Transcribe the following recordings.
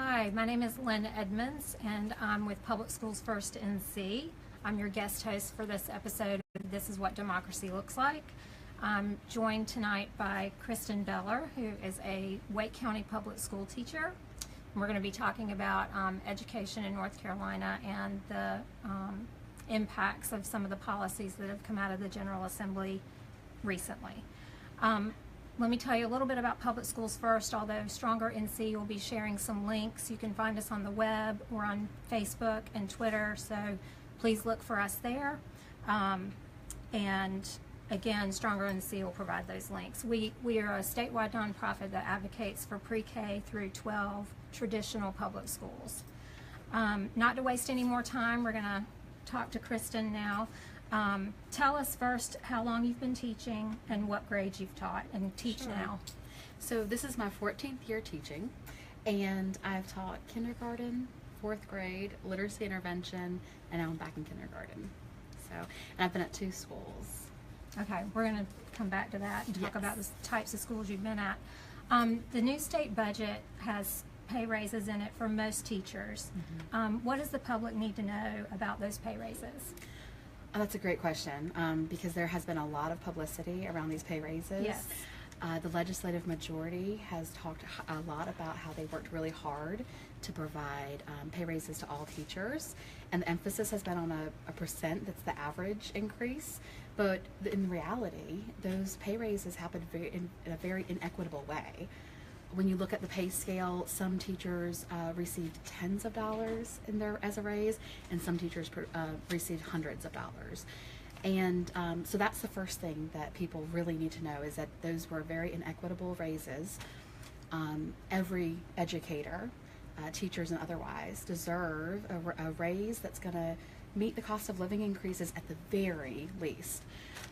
Hi, my name is Lynn Edmonds, and I'm with Public Schools First NC. I'm your guest host for this episode of This Is What Democracy Looks Like. I'm joined tonight by Kristen Beller, who is a Wake County public school teacher. And we're going to be talking about education in North Carolina and the impacts of some of the policies that have come out of the General Assembly recently. Let me tell you a little bit about Public Schools First. Although Stronger NC will be sharing some links, you can find us on the web or on Facebook and Twitter, so please look for us there. And again, Stronger NC will provide those links. We are a statewide nonprofit that advocates for pre-K through 12 traditional public schools. Not to waste any more time, we're going to talk to Kristen now. Tell us first how long you've been teaching and what grades you've taught and teach now. So this is my 14th year teaching, and I've taught kindergarten, 4th grade, literacy intervention, and now I'm back in kindergarten. And I've been at 2 schools. Okay, we're going to come back to that and talk about the types of schools you've been at. The new state budget has pay raises in it for most teachers. What does the public need to know about those pay raises? Oh, that's a great question, because there has been a lot of publicity around these pay raises. Yes. The legislative majority has talked a lot about how they worked really hard to provide pay raises to all teachers, and the emphasis has been on a percent that's the average increase, but in reality, those pay raises happen in a very inequitable way. When you look at the pay scale, some teachers received tens of dollars as a raise, and some teachers received hundreds of dollars. And so that's the first thing that people really need to know, is that those were very inequitable raises. Every educator, teachers and otherwise, deserve a raise that's going to meet the cost of living increases at the very least.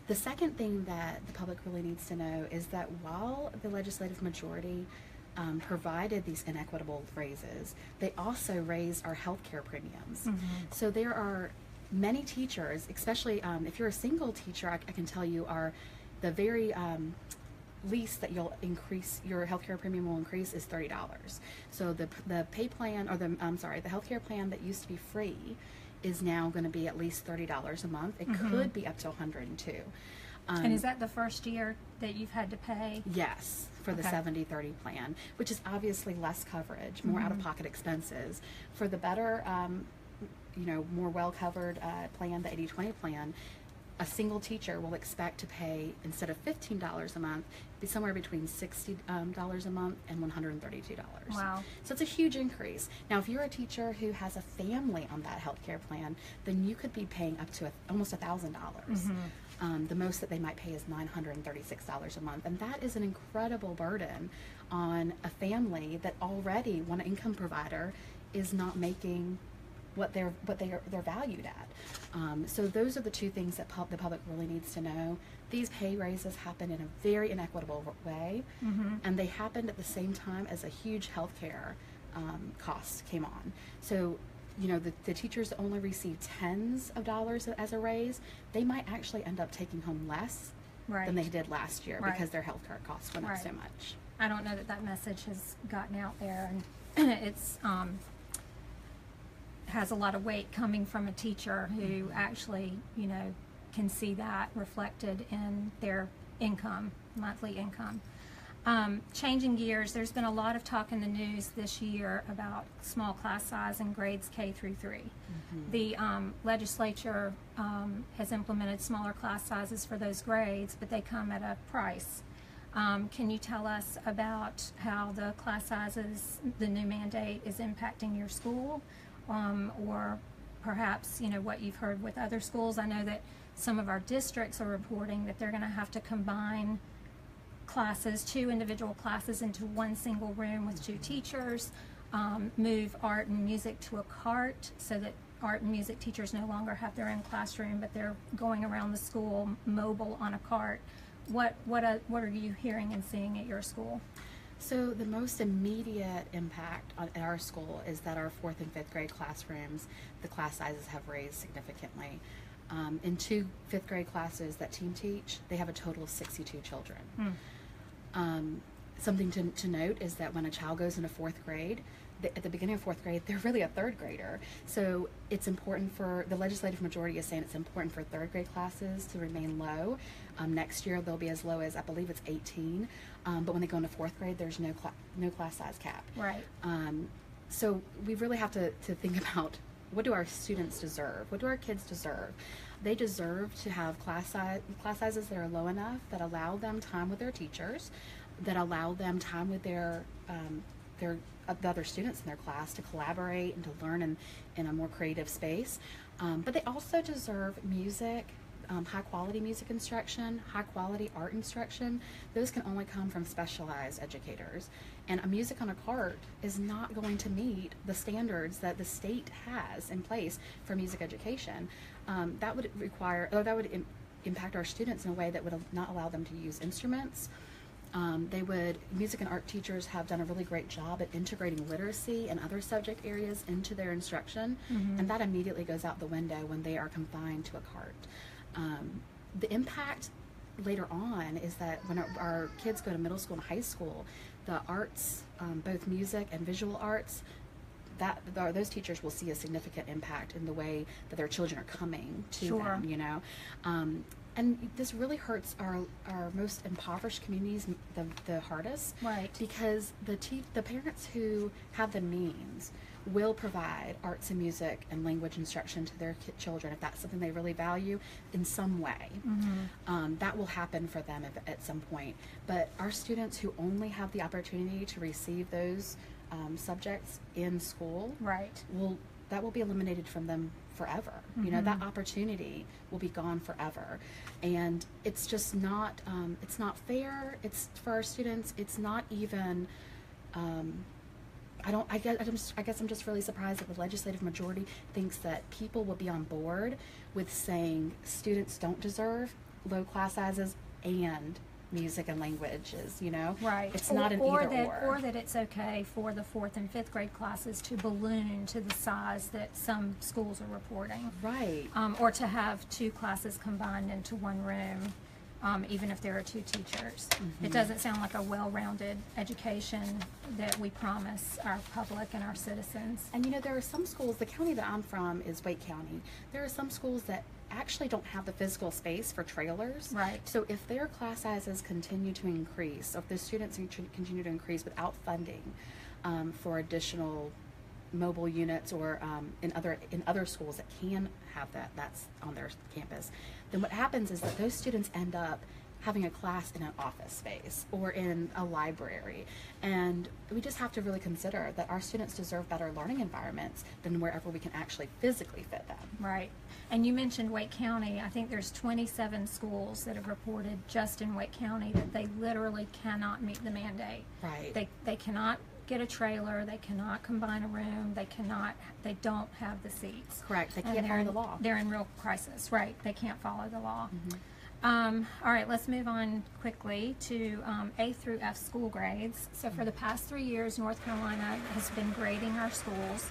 The second thing that the public really needs to know is that while the legislative majority provided these inequitable raises, they also raised our health care premiums. So there are many teachers, especially if you're a single teacher, I can tell you the very least that you'll increase your healthcare premium will increase is $30. So the pay plan, or the healthcare plan that used to be free is now going to be at least $30 a month. It could be up to $102. And is that the first year that you've had to pay? Yes, for the 70-30 plan, which is obviously less coverage, more out-of-pocket expenses. For the better, more well-covered plan, the 80-20 plan, a single teacher will expect to pay, instead of $15 a month, be somewhere between $60 a month and $132. Wow. So it's a huge increase. Now, if you're a teacher who has a family on that health care plan, then you could be paying up to almost $1,000. The most that they might pay is $936 a month, and that is an incredible burden on a family that already, one income provider, is not making what they're valued at. So those are the 2 things that the public really needs to know. These pay raises happen in a very inequitable way, and they happened at the same time as a huge healthcare cost came on. So the teachers that only receive tens of dollars as a raise, they might actually end up taking home less than they did last year because their healthcare costs went up so much. I don't know that message has gotten out there, and it's has a lot of weight coming from a teacher who actually, can see that reflected in their income, monthly income. Changing gears, there's been a lot of talk in the news this year about small class size in grades K through 3. The legislature has implemented smaller class sizes for those grades, but they come at a price. Can you tell us about how the class sizes, the new mandate, is impacting your school? Or perhaps, what you've heard with other schools? I know that some of our districts are reporting that they're going to have to combine classes, 2 individual classes, into one single room with 2 teachers, move art and music to a cart so that art and music teachers no longer have their own classroom, but they're going around the school mobile on a cart. What are you hearing and seeing at your school? So the most immediate impact at our school is that our 4th and 5th grade classrooms, the class sizes have raised significantly. In 2 5th grade classes that team teach, they have a total of 62 children. something to note is that when a child goes into fourth grade, at the beginning of fourth grade, they're really a third grader. So it's important for the legislative majority is saying it's important for third grade classes to remain low. Next year they'll be as low as, I believe it's 18. But when they go into fourth grade, there's no class size cap. Right. So we really have to think about, what do our students deserve? What do our kids deserve? They deserve to have class sizes that are low enough that allow them time with their teachers, that allow them time with the other students in their class to collaborate and to learn in a more creative space. But they also deserve music, high quality music instruction, high quality art instruction. Those can only come from specialized educators. And a music on a cart is not going to meet the standards that the state has in place for music education. That would impact our students in a way that would not allow them to use instruments. Music and art teachers have done a really great job at integrating literacy and other subject areas into their instruction, and that immediately goes out the window when they are confined to a cart. The impact later on is that when our kids go to middle school and high school, the arts, both music and visual arts, those teachers will see a significant impact in the way that their children are coming to them, you know. And this really hurts our most impoverished communities the hardest, Right. because the parents who have the means will provide arts and music and language instruction to their children if that's something they really value in some way. That will happen for them at some point. But our students who only have the opportunity to receive those subjects in school, Right. that will be eliminated from them forever. You know, that opportunity will be gone forever, and it's just not it's not fair. It's for our students. It's not even I guess I'm just really surprised that the legislative majority thinks that people will be on board with saying students don't deserve low class sizes and music and languages, you know? Right. It's not an either or. Or that it's okay for the 4th and 5th grade classes to balloon to the size that some schools are reporting. Right. Or to have 2 classes combined into one room, even if there are 2 teachers. It doesn't sound like a well-rounded education that we promise our public and our citizens. And you know, there are some schools, the county that I'm from is Wake County. There are some schools that actually don't have the physical space for trailers. Right. So if their class sizes continue to increase, or if the students continue to increase without funding for additional mobile units, or in other schools that can have that's on their campus, then what happens is that those students end up having a class in an office space or in a library. And we just have to really consider that our students deserve better learning environments than wherever we can actually physically fit them. Right. And you mentioned Wake County. I think there's 27 schools that have reported just in Wake County that they literally cannot meet the mandate. Right. They cannot get a trailer, they cannot combine a room, they don't have the seats. Correct. They can't follow the law. They're in real crisis. Right. They can't follow the law. All right, let's move on quickly to A through F school grades. So for the past 3 years, North Carolina has been grading our schools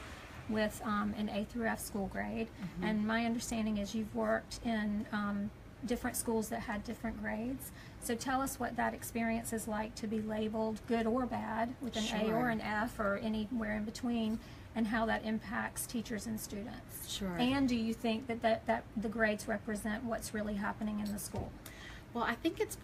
with an A through F school grade. And my understanding is you've worked in different schools that had different grades. So tell us what that experience is like to be labeled good or bad with an A or an F or anywhere in between, and how that impacts teachers and students. Sure. And do you think that the grades represent what's really happening in the school? Well, I think it's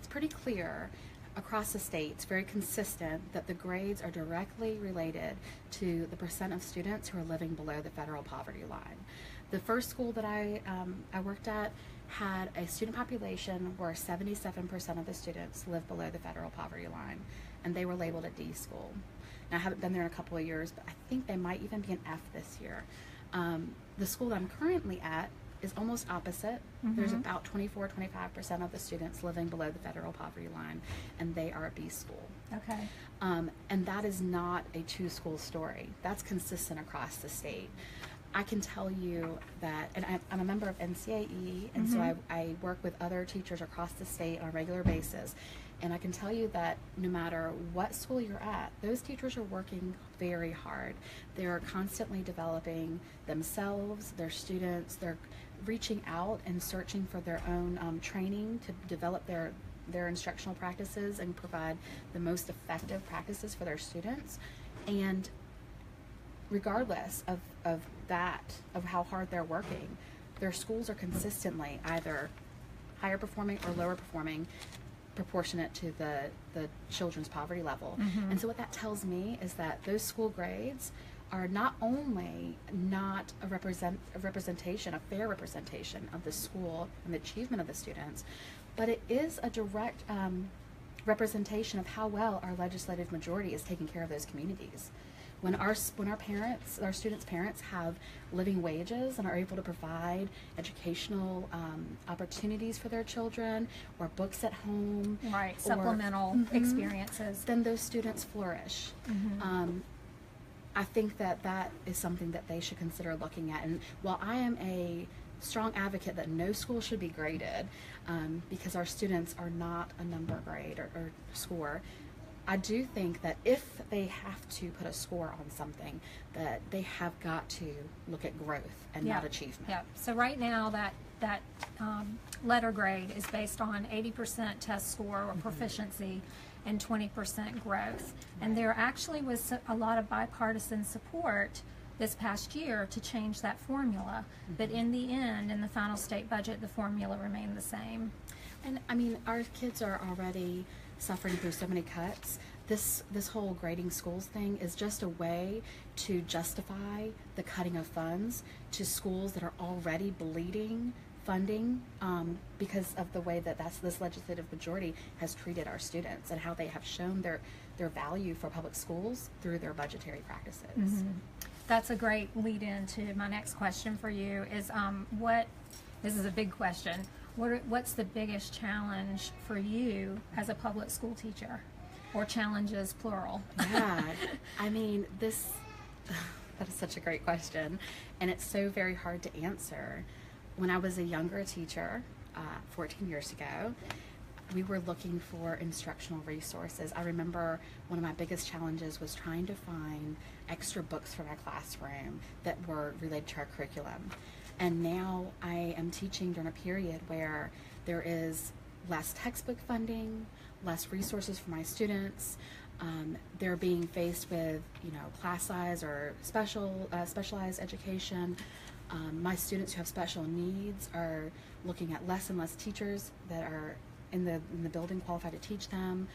pretty clear across the state, it's very consistent that the grades are directly related to the percent of students who are living below the federal poverty line. The first school that I worked at had a student population where 77% of the students live below the federal poverty line, and they were labeled a D school. Now, I haven't been there in a couple of years, but I think they might even be an F this year. The school that I'm currently at is almost opposite. There's about 24-25% of the students living below the federal poverty line, and they are a B school. Okay. And that is not a two-school story. That's consistent across the state. I can tell you that, and I'm a member of NCAE, and so I work with other teachers across the state on a regular basis. And I can tell you that no matter what school you're at, those teachers are working very hard. They're constantly developing themselves, their students. They're reaching out and searching for their own training to develop their their instructional practices and provide the most effective practices for their students. And regardless of that, of how hard they're working, their schools are consistently either higher performing or lower performing proportionate to the children's poverty level. And so what that tells me is that those school grades are not only not a representation, a fair representation of the school and the achievement of the students, but it is a direct representation of how well our legislative majority is taking care of those communities. When our parents, our students' parents, have living wages and are able to provide educational opportunities for their children, or books at home, Right, supplemental experiences, then those students flourish. I think that is something that they should consider looking at. And while I am a strong advocate that no school should be graded, because our students are not a number grade or score, I do think that if they have to put a score on something, that they have got to look at growth and not achievement. Yeah. So right now that letter grade is based on 80% test score or proficiency and 20% growth. And there actually was a lot of bipartisan support this past year to change that formula. But in the end, in the final state budget, the formula remained the same. And I mean, our kids are already suffering through so many cuts. This whole grading schools thing is just a way to justify the cutting of funds to schools that are already bleeding funding because of the way that this legislative majority has treated our students and how they have shown their value for public schools through their budgetary practices. That's a great lead in to my next question for you is this is a big question. What's the biggest challenge for you as a public school teacher, or challenges plural? Yeah, I mean, that is such a great question, and it's so very hard to answer. When I was a younger teacher, 14 years ago, we were looking for instructional resources. I remember one of my biggest challenges was trying to find extra books for my classroom that were related to our curriculum. And now I am teaching during a period where there is less textbook funding, less resources for my students. They're being faced with, class size or specialized education. My students who have special needs are looking at less and less teachers that are in the building qualified to teach them.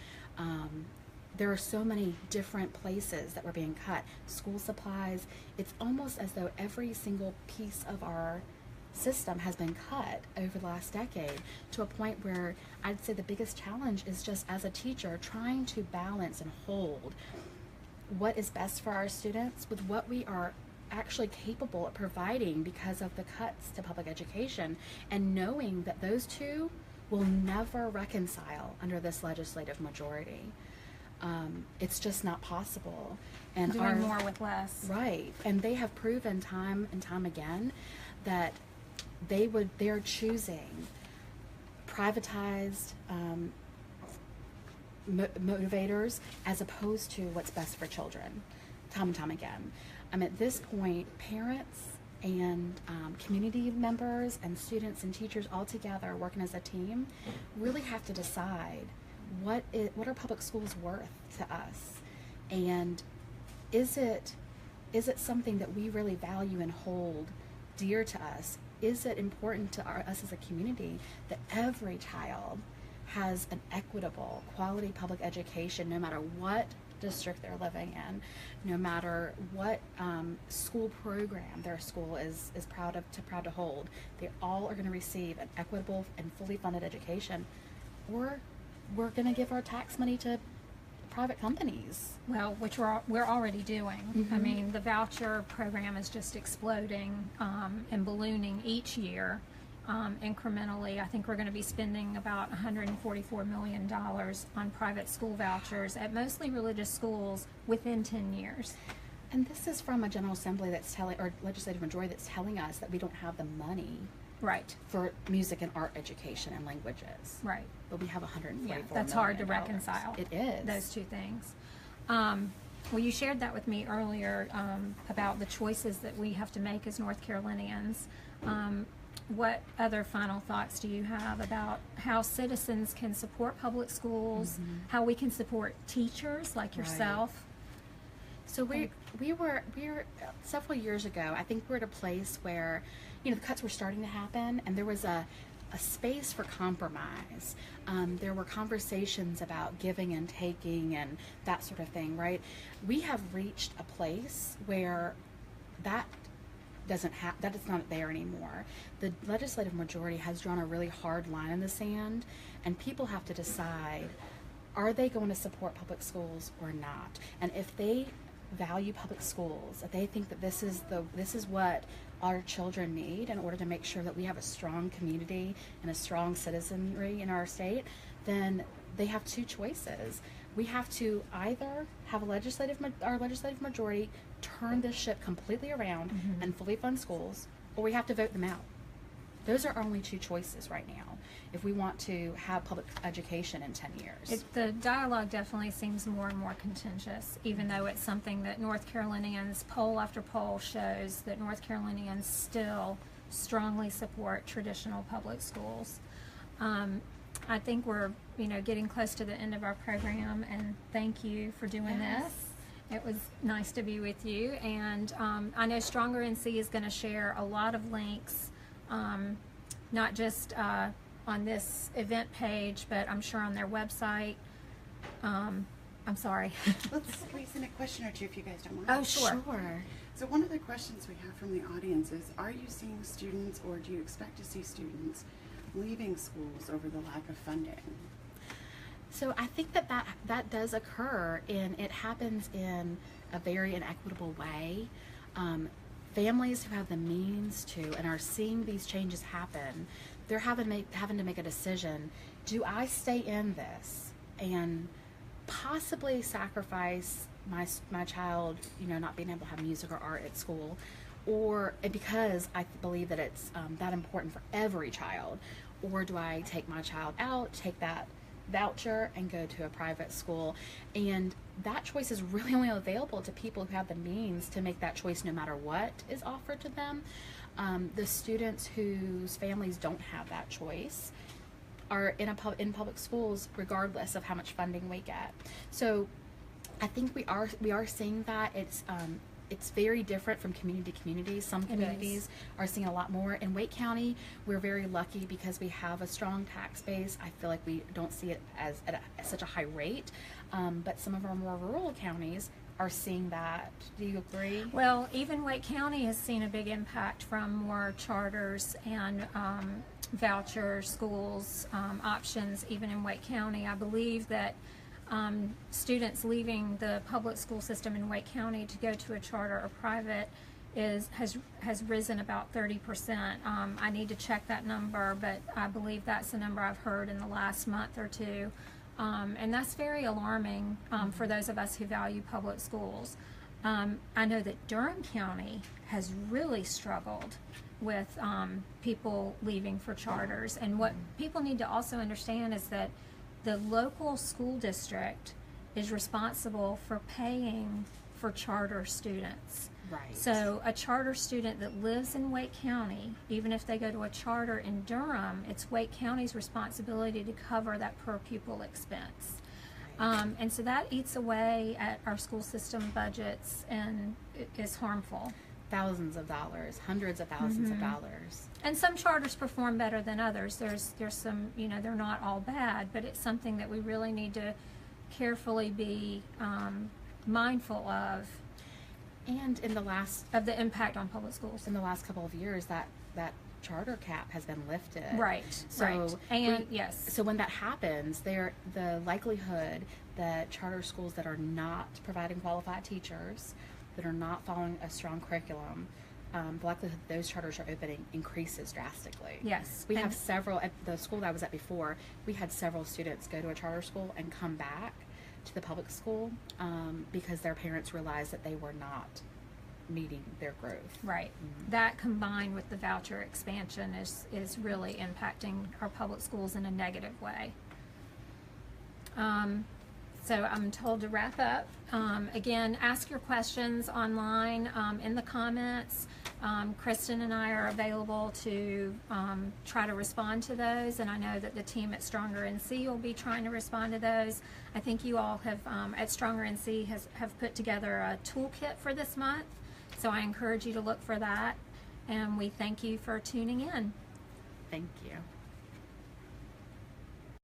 There are so many different places that were being cut. School supplies. It's almost as though every single piece of our system has been cut over the last decade, to a point where I'd say the biggest challenge is just as a teacher trying to balance and hold what is best for our students with what we are actually capable of providing because of the cuts to public education, and knowing that those two will never reconcile under this legislative majority. It's just not possible. And doing more with less. Right. And they have proven time and time again that they're choosing privatized motivators as opposed to what's best for children, time and time again. At this point, parents and community members and students and teachers all together working as a team really have to decide what are public schools worth to us, and is it something that we really value and hold dear to us? Is it important to us as a community that every child has an equitable, quality public education, no matter what district they're living in, no matter what school program their school is proud to hold? They all are going to receive an equitable and fully funded education, or we're going to give our tax money to private companies. Well, which we're already doing. I mean, the voucher program is just exploding and ballooning each year incrementally. I think we're going to be spending about $144 million on private school vouchers at mostly religious schools within 10 years. And this is from a General Assembly or legislative majority that's telling us that we don't have the money Right. for music and art education and languages. Right. But we have $144 that's hard to reconcile. It is. Those two things. Well, you shared that with me earlier about the choices that we have to make as North Carolinians. what other final thoughts do you have about how citizens can support public schools, how we can support teachers like yourself? So we were several years ago, I think we're at a place where, the cuts were starting to happen, and there was a space for compromise. There were conversations about giving and taking and that sort of thing, right? We have reached a place where that is not there anymore. The legislative majority has drawn a really hard line in the sand, and people have to decide, are they going to support public schools or not? And if they value public schools, if they think that this is what our children need in order to make sure that we have a strong community and a strong citizenry in our state, then they have two choices. We have to either have our legislative majority turn this ship completely around and fully fund schools, or we have to vote them out. Those are our only two choices right now if we want to have public education in 10 years. The dialogue definitely seems more and more contentious, even though it's something that North Carolinians, poll after poll shows that North Carolinians still strongly support traditional public schools. I think we're getting close to the end of our program, and thank you for doing this. It was nice to be with you, and I know Stronger NC is going to share a lot of links, not just on this event page, but I'm sure on their website. I'm sorry. Let's squeeze in a question or two if you guys don't mind. Oh, sure. So one of the questions we have from the audience is, are you seeing students, or do you expect to see students leaving schools over the lack of funding? So I think that does occur, and it happens in a very inequitable way. Families who have the means to and are seeing these changes happen, they're having to make a decision. Do I stay in this and possibly sacrifice my child, not being able to have music or art at school, or because I believe that it's that important for every child, or do I take my child out, take that voucher, and go to a private school? And that choice is really only available to people who have the means to make that choice no matter what is offered to them. The students whose families don't have that choice are in public schools regardless of how much funding we get. So I think we are seeing that. It's very different from community to community. Some communities are seeing a lot more. In Wake County, we're very lucky because we have a strong tax base. I feel like we don't see it at such a high rate. But some of our more rural counties are seeing that. Do you agree? Well, even Wake County has seen a big impact from more charters and voucher schools options, even in Wake County. I believe that students leaving the public school system in Wake County to go to a charter or private has risen about 30%. I need to check that number, but I believe that's the number I've heard in the last month or two. And that's very alarming for those of us who value public schools. I know that Durham County has really struggled with people leaving for charters. And what people need to also understand is that the local school district is responsible for paying for charter students. Right. So a charter student that lives in Wake County, even if they go to a charter in Durham, it's Wake County's responsibility to cover that per pupil expense. And so that eats away at our school system budgets and it is harmful. Thousands of dollars, hundreds of thousands of dollars. And some charters perform better than others. There's some, they're not all bad, but it's something that we really need to carefully be mindful of. And in of the impact on public schools. In the last couple of years, that charter cap has been lifted. Right. So right. And yes. So when that happens, the likelihood that charter schools that are not providing qualified teachers, that are not following a strong curriculum, the likelihood that those charters are opening increases drastically. Yes. We have several, at the school that I was at before, we had several students go to a charter school and come back to the public school because their parents realized that they were not meeting their growth. Right. That combined with the voucher expansion is really impacting our public schools in a negative way. So I'm told to wrap up. Again, ask your questions online in the comments. Kristen and I are available to try to respond to those, and I know that the team at Stronger NC will be trying to respond to those. I think you all have, at Stronger NC, have put together a toolkit for this month, so I encourage you to look for that, and we thank you for tuning in. Thank you.